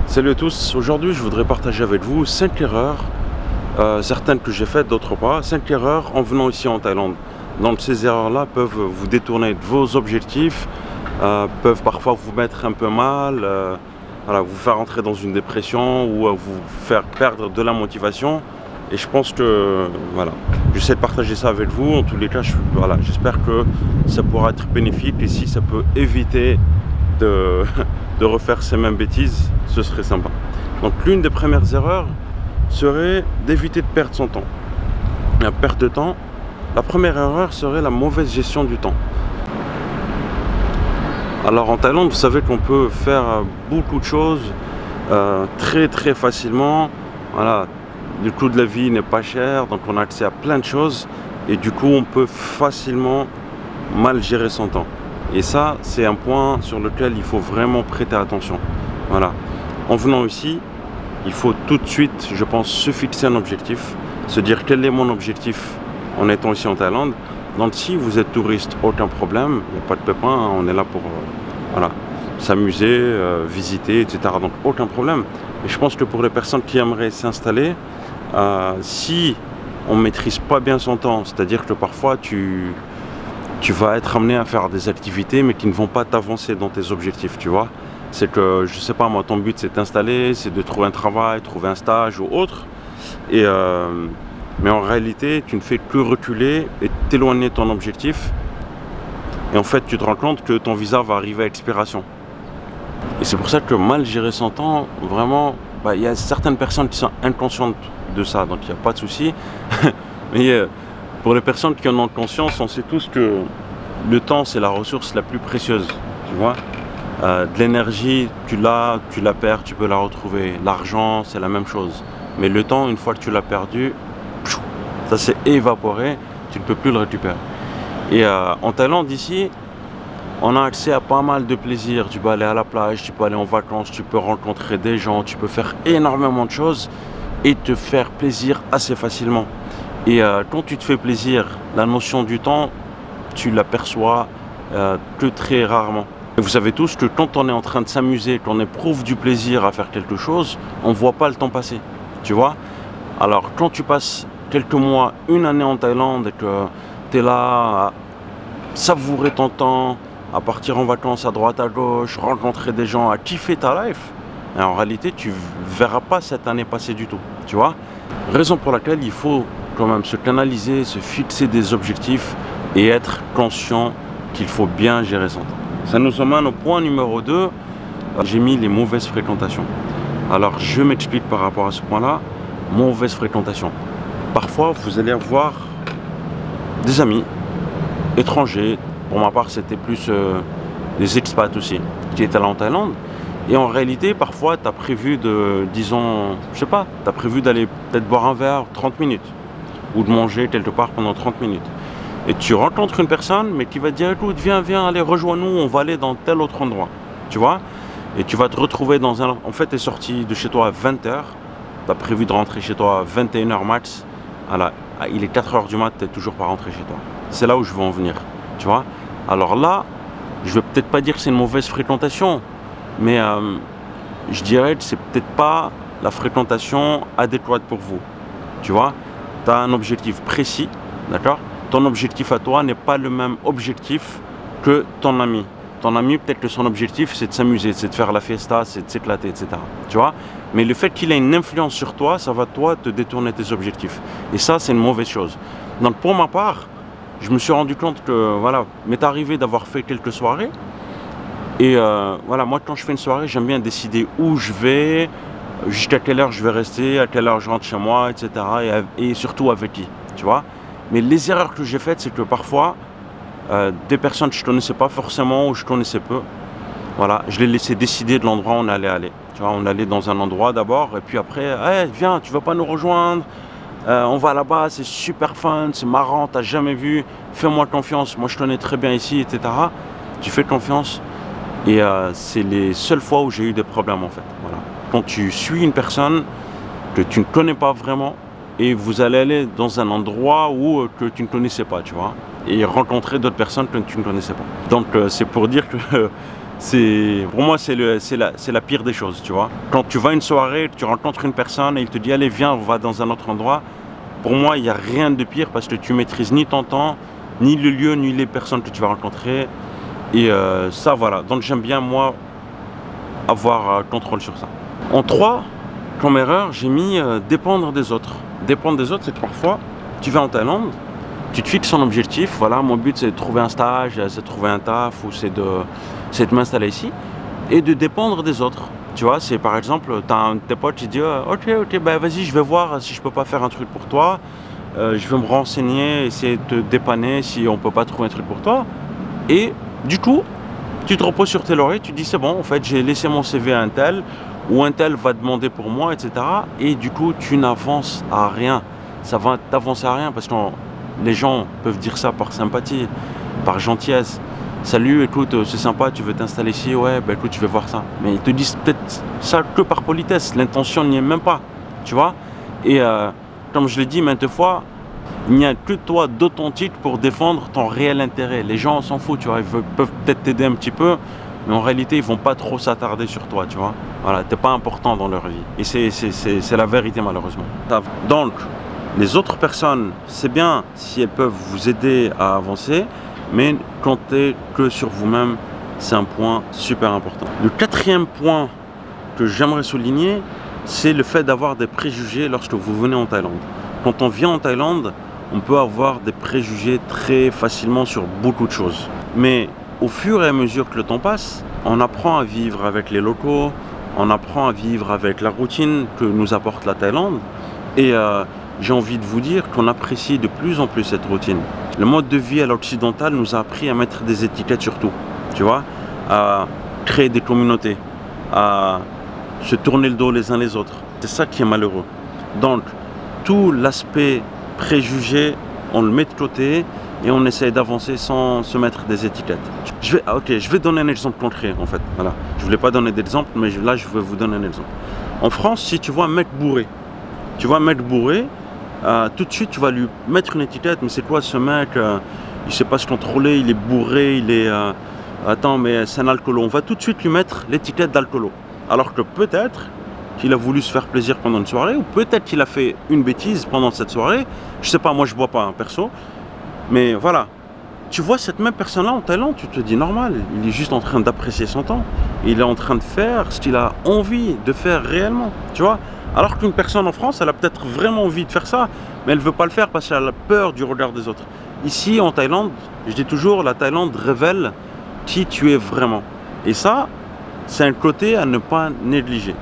Salut à tous, aujourd'hui je voudrais partager avec vous 5 erreurs, certaines que j'ai faites, d'autres pas, 5 erreurs en venant ici en Thaïlande. Donc ces erreurs-là peuvent vous détourner de vos objectifs, peuvent parfois vous mettre un peu mal, voilà, vous faire entrer dans une dépression ou vous faire perdre de la motivation. Et je pense que voilà, j'essaie de partager ça avec vous. En tous les cas, voilà, j'espère que ça pourra être bénéfique et si ça peut éviter de refaire ces mêmes bêtises, ce serait sympa. Donc l'une des premières erreurs serait d'éviter de perdre son temps. La perte de temps, la première erreur serait la mauvaise gestion du temps. Alors en Thaïlande, vous savez qu'on peut faire beaucoup de choses très facilement. Voilà, le coût de la vie n'est pas cher, donc on a accès à plein de choses et du coup on peut facilement mal gérer son temps. Et ça, c'est un point sur lequel il faut vraiment prêter attention. Voilà. En venant ici, il faut tout de suite, je pense, se fixer un objectif, se dire quel est mon objectif en étant ici en Thaïlande. Donc si vous êtes touriste, aucun problème, il n'y a pas de pépin, hein, on est là pour voilà, s'amuser, visiter, etc. Donc aucun problème. Et je pense que pour les personnes qui aimeraient s'installer, si on ne maîtrise pas bien son temps, c'est-à-dire que parfois tu vas être amené à faire des activités mais qui ne vont pas t'avancer dans tes objectifs, tu vois. C'est que, je sais pas moi, ton but c'est de t'installer, c'est de trouver un travail, trouver un stage ou autre. Et, mais en réalité, tu ne fais que reculer et t'éloigner de ton objectif. Et en fait, tu te rends compte que ton visa va arriver à expiration. Et c'est pour ça que mal gérer son temps, vraiment, il y a certaines personnes qui sont inconscientes de ça, donc il n'y a pas de souci. Mais pour les personnes qui en ont conscience, on sait tous que le temps, c'est la ressource la plus précieuse, tu vois. De l'énergie, tu la perds, tu peux la retrouver. L'argent, c'est la même chose. Mais le temps, une fois que tu l'as perdu, ça s'est évaporé, tu ne peux plus le récupérer. Et en Thaïlande, ici, on a accès à pas mal de plaisirs. Tu peux aller à la plage, tu peux aller en vacances, tu peux rencontrer des gens, tu peux faire énormément de choses et te faire plaisir assez facilement. Et quand tu te fais plaisir, la notion du temps, tu l'aperçois que très rarement. Et vous savez tous que quand on est en train de s'amuser, qu'on éprouve du plaisir à faire quelque chose, on ne voit pas le temps passer, tu vois. Alors quand tu passes quelques mois, une année en Thaïlande et que tu es là à savourer ton temps, à partir en vacances à droite à gauche, rencontrer des gens, à kiffer ta life, et en réalité tu ne verras pas cette année passer du tout, tu vois. Raison pour laquelle il faut quand même se canaliser, se fixer des objectifs et être conscient qu'il faut bien gérer son temps. Ça nous emmène au point numéro 2, j'ai mis les mauvaises fréquentations. Alors je m'explique par rapport à ce point-là, mauvaise fréquentation. Parfois vous allez avoir des amis étrangers, pour ma part c'était plus des expats aussi, qui étaient là en Thaïlande. Et en réalité, parfois, tu as prévu de, disons, je sais pas, tu as prévu d'aller peut-être boire un verre 30 minutes ou de manger quelque part pendant 30 minutes. Et tu rencontres une personne, mais qui va te dire, écoute, viens, allez, rejoins-nous, on va aller dans tel autre endroit, tu vois. Et tu vas te retrouver dans un... En fait, tu es sorti de chez toi à 20 h, tu as prévu de rentrer chez toi à 21 h max. Voilà, il est 4 h du mat, tu n'es toujours pas rentré chez toi. C'est là où je veux en venir, tu vois. Alors là, je vais peut-être pas dire que c'est une mauvaise fréquentation, mais je dirais que c'est peut-être pas la fréquentation adéquate pour vous, tu vois. Tu as un objectif précis, d'accord. Ton objectif à toi n'est pas le même objectif que ton ami. Ton ami, peut-être que son objectif, c'est de s'amuser, c'est de faire la fiesta, c'est de s'éclater, etc. Tu vois. Mais le fait qu'il ait une influence sur toi, ça va toi te détourner tes objectifs. Et ça, c'est une mauvaise chose. Donc pour ma part, je me suis rendu compte que, voilà, m'est arrivé d'avoir fait quelques soirées. Et voilà, moi quand je fais une soirée, j'aime bien décider où je vais, jusqu'à quelle heure je vais rester, à quelle heure je rentre chez moi, etc. Et surtout avec qui, tu vois. Mais les erreurs que j'ai faites, c'est que parfois, des personnes que je ne connaissais pas forcément ou je connaissais peu, voilà, je les laissais décider de l'endroit où on allait aller. Tu vois, on allait dans un endroit d'abord, et puis après, hey, viens, tu ne vas pas nous rejoindre, on va là-bas, c'est super fun, c'est marrant, tu n'as jamais vu, fais-moi confiance, moi je connais très bien ici, etc. Tu fais confiance. Et c'est les seules fois où j'ai eu des problèmes en fait. Voilà. Quand tu suis une personne que tu ne connais pas vraiment et vous allez aller dans un endroit où que tu ne connaissais pas, tu vois, et rencontrer d'autres personnes que tu ne connaissais pas. Donc c'est pour dire que Pour moi, c'est la pire des choses, tu vois. Quand tu vas à une soirée, tu rencontres une personne et il te dit allez viens, on va dans un autre endroit. Pour moi, il n'y a rien de pire parce que tu maîtrises ni ton temps, ni le lieu, ni les personnes que tu vas rencontrer. Et ça, voilà. Donc j'aime bien, moi, avoir contrôle sur ça. En 3, comme erreur, j'ai mis dépendre des autres. Dépendre des autres, c'est que parfois, tu vas en Thaïlande, tu te fixes un objectif. Voilà, mon but, c'est de trouver un stage, c'est de trouver un taf ou c'est de m'installer ici. Et de dépendre des autres. Tu vois, c'est par exemple, tu as un de tes potes qui dit ok, bah vas-y, je vais voir si je peux pas faire un truc pour toi. Je vais me renseigner, essayer de te dépanner si on peut pas trouver un truc pour toi. Et du coup, tu te reposes sur tes lauriers, tu te dis c'est bon, en fait, j'ai laissé mon CV à un tel, ou un tel va demander pour moi, etc. Et du coup, tu n'avances à rien. Ça va t'avancer à rien parce que les gens peuvent dire ça par sympathie, par gentillesse. Salut, écoute, c'est sympa, tu veux t'installer ici, ouais, bah écoute, je vais voir ça. Mais ils te disent peut-être ça que par politesse, l'intention n'y est même pas, tu vois. Et comme je l'ai dit maintes fois, il n'y a que toi d'authentique pour défendre ton réel intérêt. Les gens s'en foutent, tu vois, ils peuvent peut-être t'aider un petit peu, mais en réalité, ils vont pas trop s'attarder sur toi, tu vois. Voilà, t'es pas important dans leur vie. Et c'est la vérité, malheureusement. Donc, les autres personnes, c'est bien si elles peuvent vous aider à avancer, mais comptez que sur vous-même, c'est un point super important. Le 4e point que j'aimerais souligner, c'est le fait d'avoir des préjugés lorsque vous venez en Thaïlande. Quand on vient en Thaïlande, on peut avoir des préjugés très facilement sur beaucoup de choses. Mais au fur et à mesure que le temps passe, on apprend à vivre avec les locaux, on apprend à vivre avec la routine que nous apporte la Thaïlande. Et j'ai envie de vous dire qu'on apprécie de plus en plus cette routine. Le mode de vie à l'occidental nous a appris à mettre des étiquettes sur tout, tu vois, à créer des communautés, à se tourner le dos les uns les autres. C'est ça qui est malheureux. Donc, tout l'aspect préjugé, on le met de côté et on essaie d'avancer sans se mettre des étiquettes. Je vais donner un exemple concret en fait. Voilà. Je ne voulais pas donner d'exemple, mais là je vais vous donner un exemple. En France, si tu vois un mec bourré, tout de suite tu vas lui mettre une étiquette. Mais c'est quoi ce mec, il sait pas se contrôler, il est bourré, il est... attends, mais c'est un alcoolo. On va tout de suite lui mettre l'étiquette d'alcoolo. Alors que peut-être qu'il a voulu se faire plaisir pendant une soirée, ou peut-être qu'il a fait une bêtise pendant cette soirée. Je sais pas, moi je bois pas, hein, perso. Mais voilà, tu vois cette même personne-là en Thaïlande, tu te dis normal, il est juste en train d'apprécier son temps. Il est en train de faire ce qu'il a envie de faire réellement, tu vois. Alors qu'une personne en France, elle a peut-être vraiment envie de faire ça, mais elle ne veut pas le faire parce qu'elle a peur du regard des autres. Ici, en Thaïlande, je dis toujours, la Thaïlande révèle qui tu es vraiment. Et ça, c'est un côté à ne pas négliger.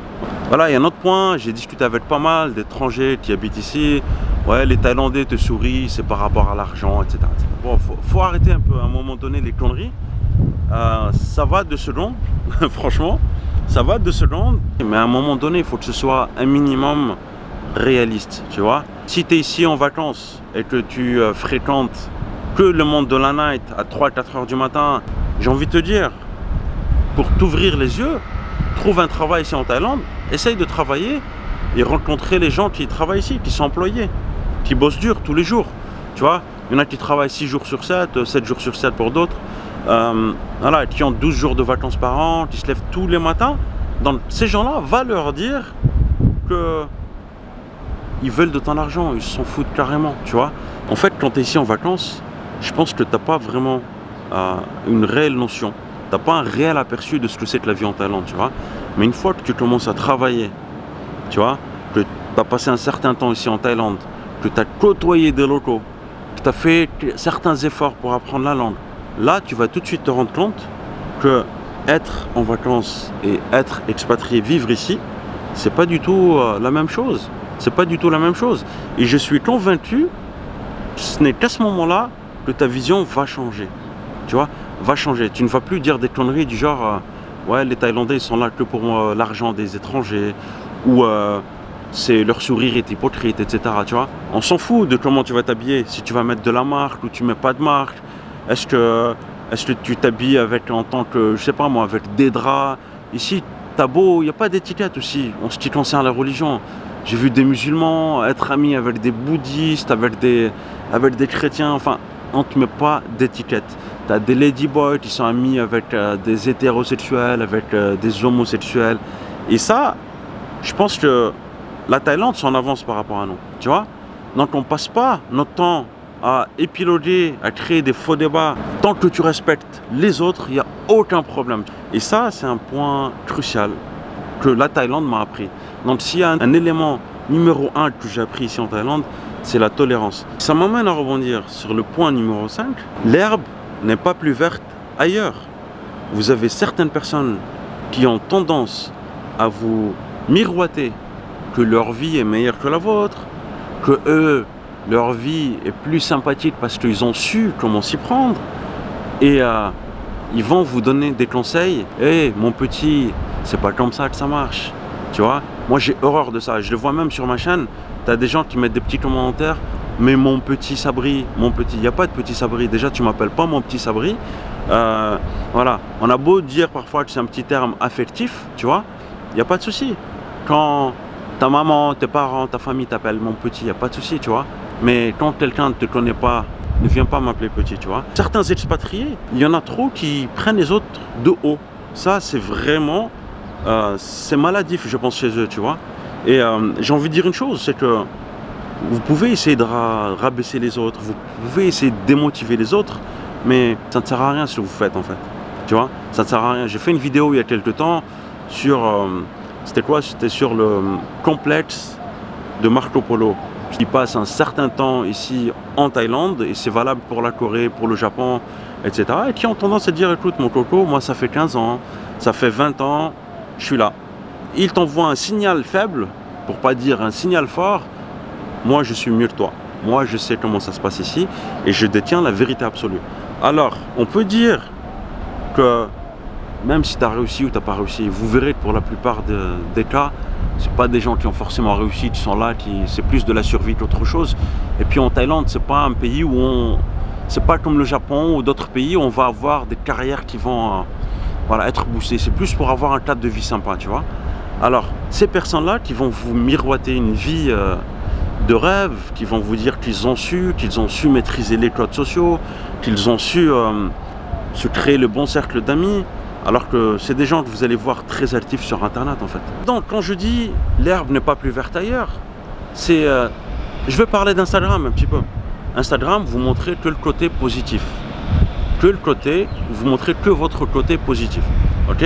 Voilà, il y a un autre point, j'ai discuté avec pas mal d'étrangers qui habitent ici. Ouais, les Thaïlandais te sourient, c'est par rapport à l'argent, etc. Bon, faut arrêter un peu à un moment donné les conneries. Ça va 2 secondes, franchement, ça va 2 secondes. Mais à un moment donné, il faut que ce soit un minimum réaliste, tu vois. Si tu es ici en vacances et que tu fréquentes que le monde de la night à 3-4 heures du matin, j'ai envie de te dire, pour t'ouvrir les yeux, trouve un travail ici en Thaïlande, essaye de travailler et rencontrer les gens qui travaillent ici, qui sont employés, qui bossent dur tous les jours. Tu vois, il y en a qui travaillent 6 jours sur 7, 7 jours sur 7 pour d'autres. Voilà, qui ont 12 jours de vacances par an, qui se lèvent tous les matins. Donc ces gens-là, va leur dire que ils veulent de ton argent, ils s'en foutent carrément, tu vois. En fait, quand tu es ici en vacances, je pense que tu n'as pas vraiment une réelle notion. Tu n'as pas un réel aperçu de ce que c'est que la vie en Thaïlande, tu vois. Mais une fois que tu commences à travailler, tu vois, que tu as passé un certain temps ici en Thaïlande, que tu as côtoyé des locaux, que tu as fait certains efforts pour apprendre la langue, là, tu vas tout de suite te rendre compte que être en vacances et être expatrié, vivre ici, c'est pas du tout la même chose. C'est pas du tout la même chose. Et je suis convaincu, ce n'est qu'à ce moment-là que ta vision va changer. Tu vois, va changer. Tu ne vas plus dire des conneries du genre ouais, les Thaïlandais ils sont là que pour l'argent des étrangers, ou c'est leur sourire est hypocrite, etc. Tu vois, on s'en fout de comment tu vas t'habiller, si tu vas mettre de la marque ou tu mets pas de marque. Est-ce que tu t'habilles avec, en tant que, je sais pas moi, avec des draps? Ici, t'as beau, il n'y a pas d'étiquette aussi en ce qui concerne la religion. J'ai vu des musulmans être amis avec des bouddhistes, avec des chrétiens, enfin, on ne te met pas d'étiquette. tu as des ladyboys qui sont amis avec des hétérosexuels, avec des homosexuels. Et ça, je pense que la Thaïlande s'en avance par rapport à nous, tu vois. Donc on passe pas notre temps à épiloguer, à créer des faux débats. Tant que tu respectes les autres, il n'y a aucun problème. Et ça, c'est un point crucial que la Thaïlande m'a appris. Donc s'il y a un élément numéro 1 que j'ai appris ici en Thaïlande, c'est la tolérance. Ça m'amène à rebondir sur le point numéro 5. L'herbe n'est pas plus verte ailleurs. Vous avez certaines personnes qui ont tendance à vous miroiter que leur vie est meilleure que la vôtre, que eux, leur vie est plus sympathique parce qu'ils ont su comment s'y prendre. Et ils vont vous donner des conseils. Hey, mon petit, c'est pas comme ça que ça marche. Tu vois, moi j'ai horreur de ça. Je le vois même sur ma chaîne. Tu as des gens qui mettent des petits commentaires. Mais mon petit Sabri, mon petit, il n'y a pas de petit Sabri. Déjà, tu m'appelles pas mon petit Sabri. Voilà, on a beau dire parfois que c'est un petit terme affectif, tu vois, il n'y a pas de souci. Quand ta maman, tes parents, ta famille t'appellent mon petit, il n'y a pas de souci, tu vois. Mais quand quelqu'un ne te connaît pas, ne vient pas m'appeler petit, tu vois. Certains expatriés, il y en a trop qui prennent les autres de haut. Ça, c'est vraiment, c'est maladif, je pense, chez eux, tu vois. Et j'ai envie de dire une chose, c'est que vous pouvez essayer de rabaisser les autres, vous pouvez essayer de démotiver les autres, mais ça ne sert à rien ce que vous faites en fait. Tu vois, ça ne sert à rien. J'ai fait une vidéo il y a quelques temps sur, c'était quoi? C'était sur le complexe de Marco Polo, qui passe un certain temps ici en Thaïlande, et c'est valable pour la Corée, pour le Japon, etc. Et qui ont tendance à dire, écoute mon coco, moi ça fait 15 ans, ça fait 20 ans, je suis là. Il t'envoie un signal faible, pour pas dire un signal fort. Moi, je suis mieux que toi. Moi, je sais comment ça se passe ici et je détiens la vérité absolue. Alors, on peut dire que même si tu as réussi ou tu n'as pas réussi, vous verrez que pour la plupart des cas, ce pas des gens qui ont forcément réussi, qui sont là, c'est plus de la survie qu'autre chose. Et puis en Thaïlande, c'est pas un pays où c'est pas comme le Japon ou d'autres pays où on va avoir des carrières qui vont voilà, être boostées. C'est plus pour avoir un cadre de vie sympa, tu vois. Alors, ces personnes-là qui vont vous miroiter une vie de rêve, qui vont vous dire qu'ils ont su maîtriser les codes sociaux, qu'ils ont su se créer le bon cercle d'amis, alors que c'est des gens que vous allez voir très actifs sur Internet en fait. Donc quand je dis l'herbe n'est pas plus verte ailleurs, c'est... je vais parler d'Instagram un petit peu. Instagram, vous montrez que le côté positif. Vous montrez que votre côté positif. Ok?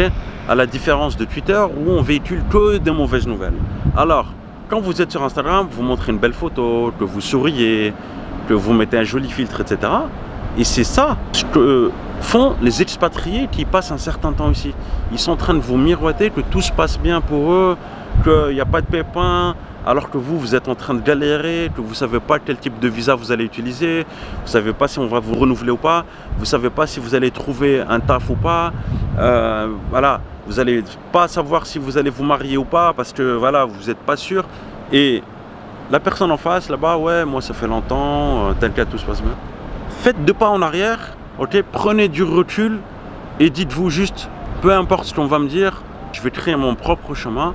À la différence de Twitter où on véhicule que des mauvaises nouvelles. Alors, quand vous êtes sur Instagram, vous montrez une belle photo, que vous souriez, que vous mettez un joli filtre, etc. Et c'est ça ce que font les expatriés qui passent un certain temps ici. Ils sont en train de vous miroiter que tout se passe bien pour eux, qu'il n'y a pas de pépins, alors que vous êtes en train de galérer, que vous ne savez pas quel type de visa vous allez utiliser, vous ne savez pas si on va vous renouveler ou pas, vous ne savez pas si vous allez trouver un taf ou pas, voilà. Vous n'allez pas savoir si vous allez vous marier ou pas parce que voilà, vous n'êtes pas sûr. Et la personne en face, là-bas, ouais, moi ça fait longtemps, tel cas tout se passe bien. Faites 2 pas en arrière, ok, prenez du recul et dites-vous juste, peu importe ce qu'on va me dire, je vais créer mon propre chemin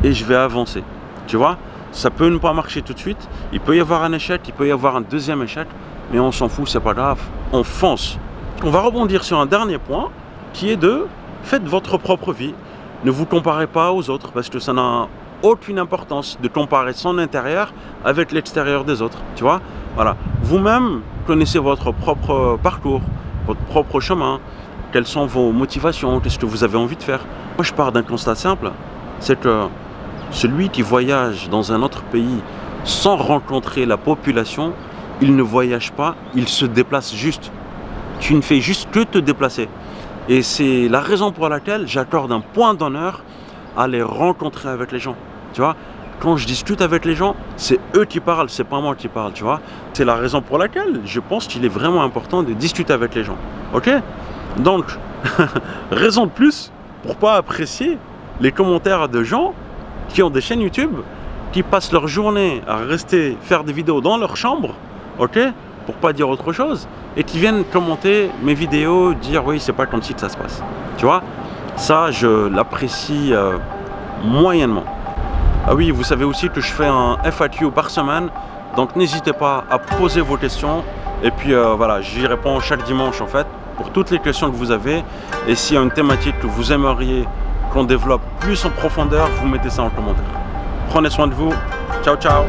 et je vais avancer. Tu vois, ça peut ne pas marcher tout de suite, il peut y avoir un échec, il peut y avoir un deuxième échec, mais on s'en fout, c'est pas grave, on fonce. On va rebondir sur un dernier point qui est de... Faites votre propre vie, ne vous comparez pas aux autres parce que ça n'a aucune importance de comparer son intérieur avec l'extérieur des autres, tu vois. Voilà, vous-même connaissez votre propre parcours, votre propre chemin, quelles sont vos motivations, qu'est-ce que vous avez envie de faire. Moi je pars d'un constat simple, c'est que celui qui voyage dans un autre pays sans rencontrer la population, il ne voyage pas, il se déplace juste. Tu ne fais juste que te déplacer. Et c'est la raison pour laquelle j'accorde un point d'honneur à les rencontrer avec les gens. Tu vois, quand je discute avec les gens, c'est eux qui parlent, c'est pas moi qui parle, tu vois. C'est la raison pour laquelle je pense qu'il est vraiment important de discuter avec les gens. Ok? Donc, raison de plus pour pas apprécier les commentaires de gens qui ont des chaînes YouTube, qui passent leur journée à rester faire des vidéos dans leur chambre, ok? Pour pas dire autre chose, et qui viennent commenter mes vidéos, dire oui c'est pas comme si que ça se passe, tu vois. Ça je l'apprécie moyennement. Ah oui, vous savez aussi que je fais un FAQ par semaine, donc n'hésitez pas à poser vos questions et puis voilà, j'y réponds chaque dimanche en fait pour pour toutes les questions que vous avez. Et s'il y a une thématique que vous aimeriez qu'on développe plus en profondeur, vous mettez ça en commentaire. Prenez soin de vous. Ciao, ciao.